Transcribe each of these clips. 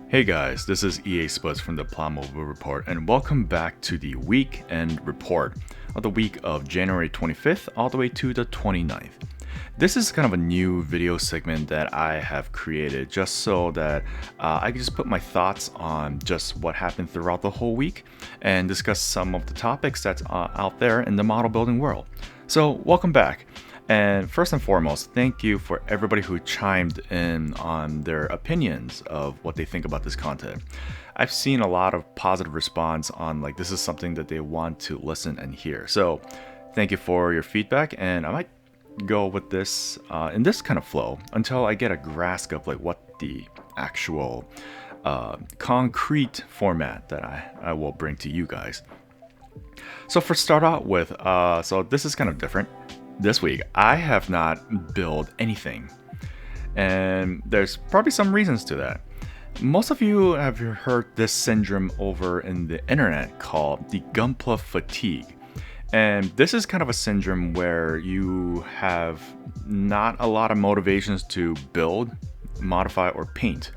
Hey guys, this is EA Spuds from the Plamo Report, and welcome back to the weekend report of the week of January 25th all the way to the 29th. This is kind of a new video segment that I have created just so that I can just put my thoughts on just what happened throughout the whole week and discuss some of the topics that's out there in the model building world. So, welcome back. And first and foremost, thank you for everybody who chimed in on their opinions of what they think about this content. I've seen a lot of positive response on like this is something that they want to listen and hear. So thank you for your feedback, and I might go with this in this kind of flow until I get a grasp of like what the actual concrete format that I will bring to you guys. So for start out with, so this is kind of different. This week, I have not built anything, and there's probably some reasons to that. Most of you have heard this syndrome over in the internet called the Gunpla Fatigue, and this is kind of a syndrome where you have not a lot of motivations to build, modify, or paint.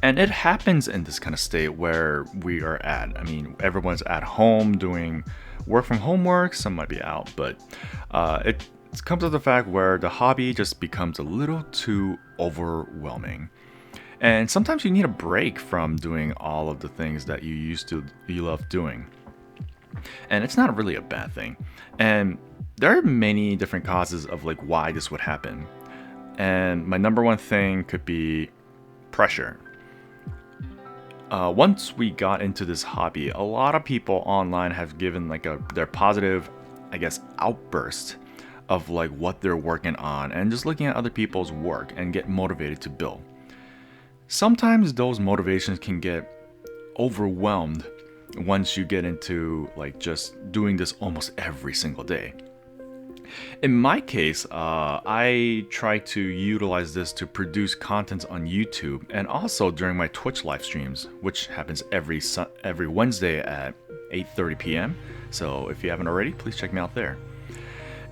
And it happens in this kind of state where we are at. I mean, everyone's at home doing work from home work, some might be out, but it comes to the fact where the hobby just becomes a little too overwhelming. And sometimes you need a break from doing all of the things that you love doing. And it's not really a bad thing. And there are many different causes of like why this would happen. And my number one thing could be pressure. Once we got into this hobby, a lot of people online have given like their positive, I guess, outburst of like what they're working on and just looking at other people's work and get motivated to build. Sometimes those motivations can get overwhelmed once you get into like just doing this almost every single day. In my case, I try to utilize this to produce content on YouTube and also during my Twitch live streams, which happens every Wednesday at 8:30 p.m. So if you haven't already, please check me out there.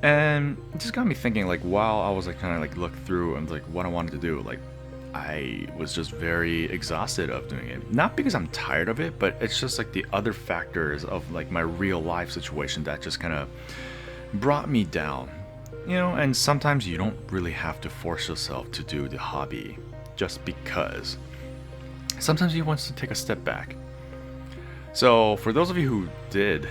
And it just got me thinking, like while I was like kind of like look through and like what I wanted to do, like I was just very exhausted of doing it. Not because I'm tired of it, but it's just like the other factors of like my real life situation that just kind of brought me down, and sometimes you don't really have to force yourself to do the hobby just because. Sometimes you want to take a step back. So for those of you who did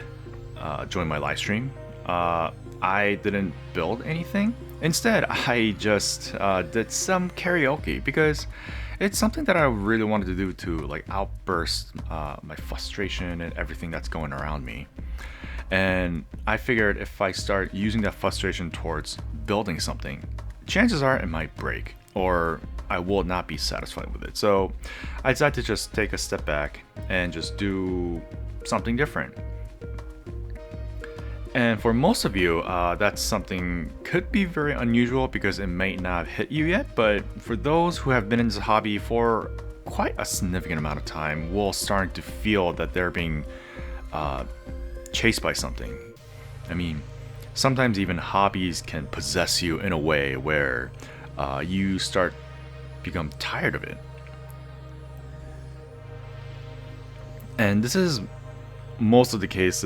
join my live stream, I didn't build anything. Instead, I just did some karaoke because it's something that I really wanted to do to like outburst my frustration and everything that's going around me. And I figured if I start using that frustration towards building something, chances are it might break or I will not be satisfied with it. So I decided to just take a step back and just do something different. And for most of you, that's something could be very unusual because it may not hit you yet. But for those who have been in this hobby for quite a significant amount of time, will start to feel that they're being chased by something. I mean, sometimes even hobbies can possess you in a way where you become tired of it. And this is most of the case.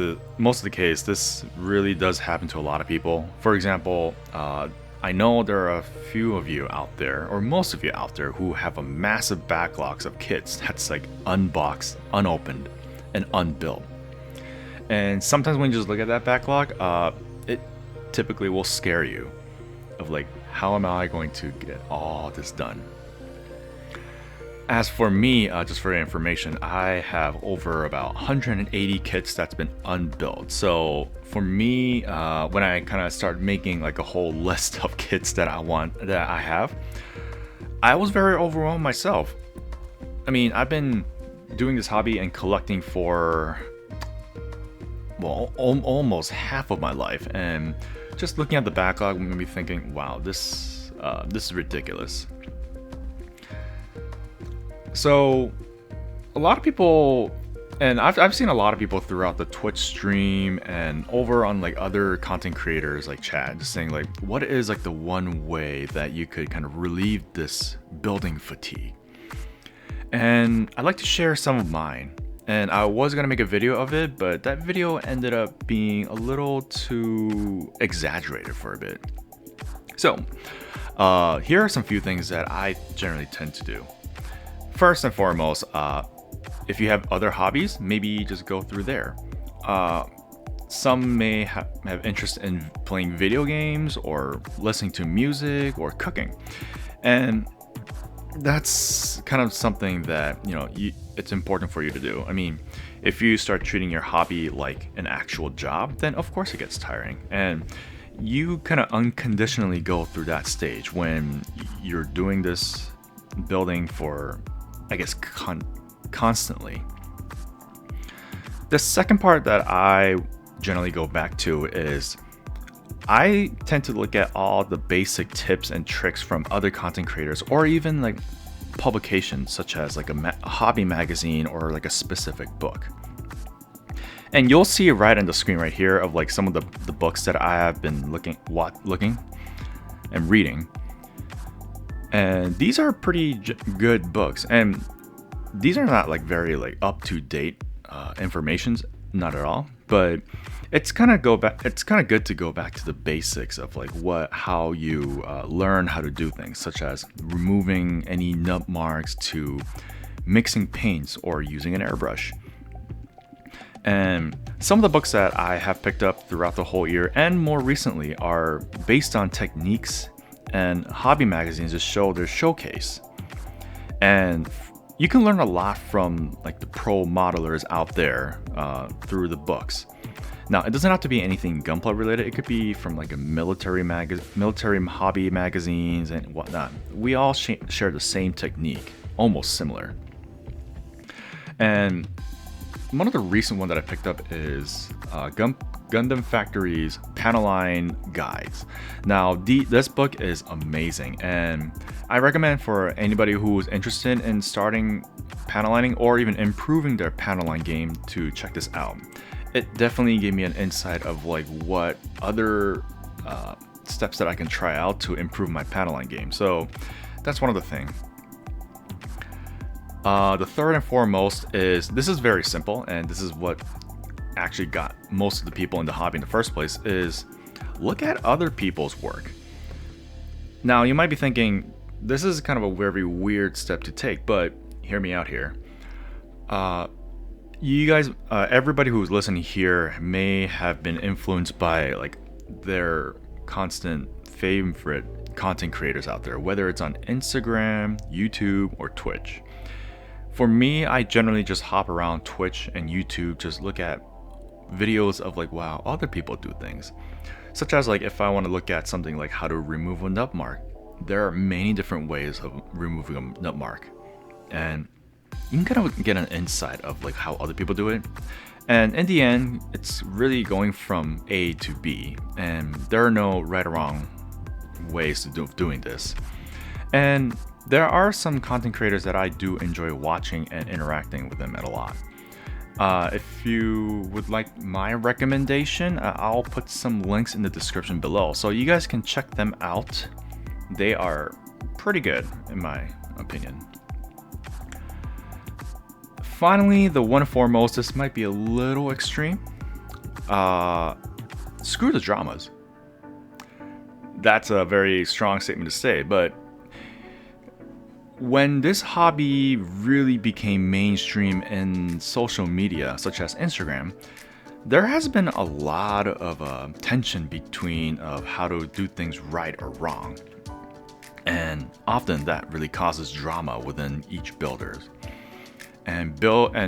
This really does happen to a lot of people. For example, I know there are a few of you out there, or most of you out there, who have a massive backlogs of kits that's like unboxed, unopened, and unbuilt. And sometimes when you just look at that backlog, it typically will scare you of like, how am I going to get all this done? As for me, just for your information, I have over about 180 kits that's been unbuilt. So for me, when I kind of start making like a whole list of kits that I have, I was very overwhelmed myself. I mean, I've been doing this hobby and collecting for almost half of my life, and just looking at the backlog made me thinking, wow, this is ridiculous. So a lot of people And I've seen a lot of people throughout the Twitch stream and over on like other content creators like chat just saying like, what is like the one way that you could kind of relieve this building fatigue? And I'd like to share some of mine. And I was gonna make a video of it, but that video ended up being a little too exaggerated for a bit. So here are some few things that I generally tend to do. First and foremost, if you have other hobbies, maybe just go through there. Some may have interest in playing video games or listening to music or cooking. And that's kind of something that, it's important for you to do. I mean, if you start treating your hobby like an actual job, then of course it gets tiring. And you kind of unconditionally go through that stage when you're doing this building for, I guess, constantly. The second part that I generally go back to is I tend to look at all the basic tips and tricks from other content creators or even like publications such as like a hobby magazine or like a specific book. And you'll see right on the screen right here of like some of the books that I have been looking and reading. And these are pretty good books. And these are not like very like up-to-date informations, not at all. But it's kind of good to go back to the basics of like how you learn how to do things, such as removing any nub marks to mixing paints or using an airbrush. And some of the books that I have picked up throughout the whole year and more recently are based on techniques and hobby magazines that show their showcase. And you can learn a lot from like the pro modelers out there through the books. Now, it doesn't have to be anything Gunpla related. It could be from like a military hobby magazines and whatnot. We all share the same technique, almost similar. And one of the recent one that I picked up is Gundam Factory's panel line guides. Now, this book is amazing, and I recommend for anybody who is interested in starting panel lining or even improving their panel line game to check this out. It definitely gave me an insight of like what other steps that I can try out to improve my panel line game. So that's one of the things. The third and foremost is, this is very simple, and this is what actually got most of the people in the hobby in the first place, is look at other people's work. Now, you might be thinking, this is kind of a very weird step to take, but hear me out here. You guys, everybody who's listening here may have been influenced by like their constant favorite content creators out there, whether it's on Instagram, YouTube, or Twitch. For me, I generally just hop around Twitch and YouTube, just look at videos of like, wow, other people do things. Such as like if I want to look at something like how to remove a nub mark, there are many different ways of removing a nub mark. And you can kind of get an insight of like how other people do it. And in the end, it's really going from A to B. And there are no right or wrong ways to doing this. And there are some content creators that I do enjoy watching and interacting with them a lot. If you would like my recommendation, I'll put some links in the description below, so you guys can check them out. They are pretty good, in my opinion. Finally, the one and foremost, this might be a little extreme. Screw the dramas. That's a very strong statement to say, but when this hobby really became mainstream in social media, such as Instagram, there has been a lot of tension between how to do things right or wrong. And often that really causes drama within each builder. And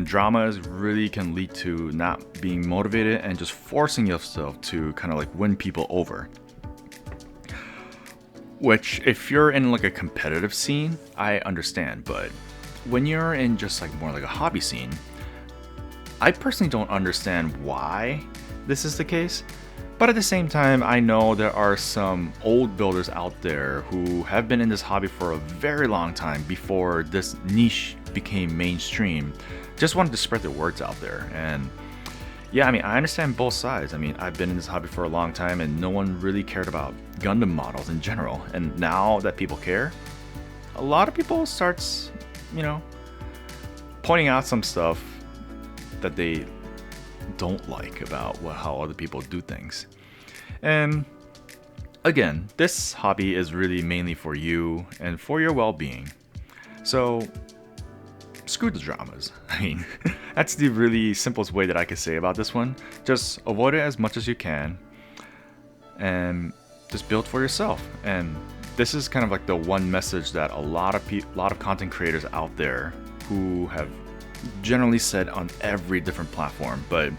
dramas really can lead to not being motivated and just forcing yourself to kind of like win people over. Which, if you're in like a competitive scene, I understand, but when you're in just like more like a hobby scene, I personally don't understand why this is the case. But at the same time, I know there are some old builders out there who have been in this hobby for a very long time before this niche became mainstream. Just wanted to spread the words out there. And yeah, I mean, I understand both sides. I mean, I've been in this hobby for a long time and no one really cared about Gundam models in general. And now that people care, a lot of people starts, pointing out some stuff that they don't like about how other people do things. And again, this hobby is really mainly for you and for your well-being. So screw the dramas. I mean, that's the really simplest way that I could say about this one. Just avoid it as much as you can and just build for yourself. And this is kind of like the one message that a lot of content creators out there who have generally said on every different platform, but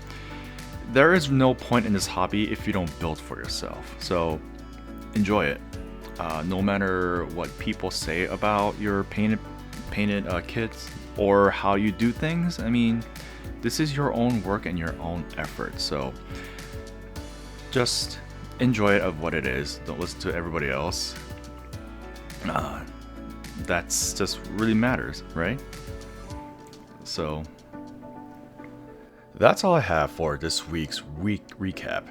there is no point in this hobby if you don't build for yourself. So enjoy it. No matter what people say about your painted kits or how you do things, I mean, this is your own work and your own effort. So just enjoy it of what it is. Don't listen to everybody else. That's just really matters, right? So that's all I have for this week's week recap.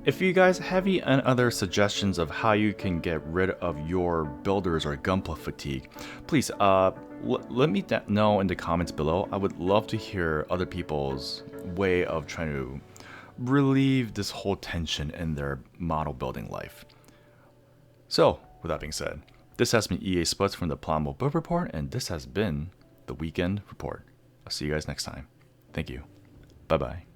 If you guys have any other suggestions of how you can get rid of your builders or Gunpla fatigue, please let me know in the comments below. I would love to hear other people's way of trying to relieve this whole tension in their model building life. So, with that being said, this has been EA Spuds from the Plamo Build Report, and this has been the Weekend Report. I'll see you guys next time. Thank you. Bye-bye.